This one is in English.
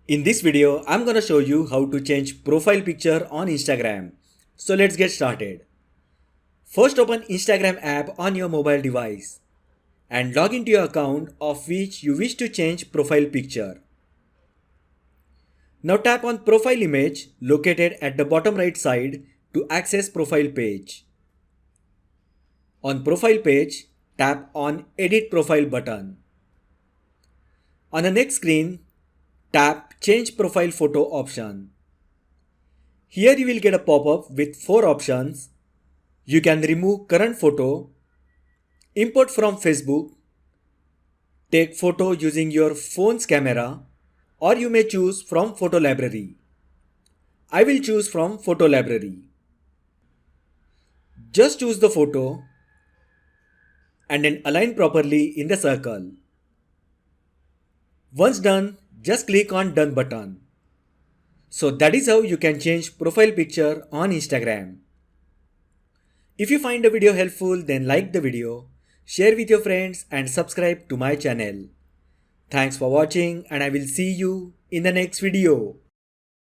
In this video, I'm gonna show you how to change profile picture on Instagram. So let's get started. First open Instagram app on your mobile device and log into your account of which you wish to change profile picture. Now tap on profile image located at the bottom right side to access profile page. On profile page, tap on edit profile button. On the next screen, tap change profile photo option. Here you will get a pop-up with 4 options. You can remove current photo, import from Facebook, take photo using your phone's camera, or you may choose from photo library. I will choose from photo library. Just choose the photo and then align properly in the circle. Once done, just click on done button. So that is how you can change profile picture on Instagram. If you find the video helpful, then like the video, share with your friends and subscribe to my channel. Thanks for watching and I will see you in the next video.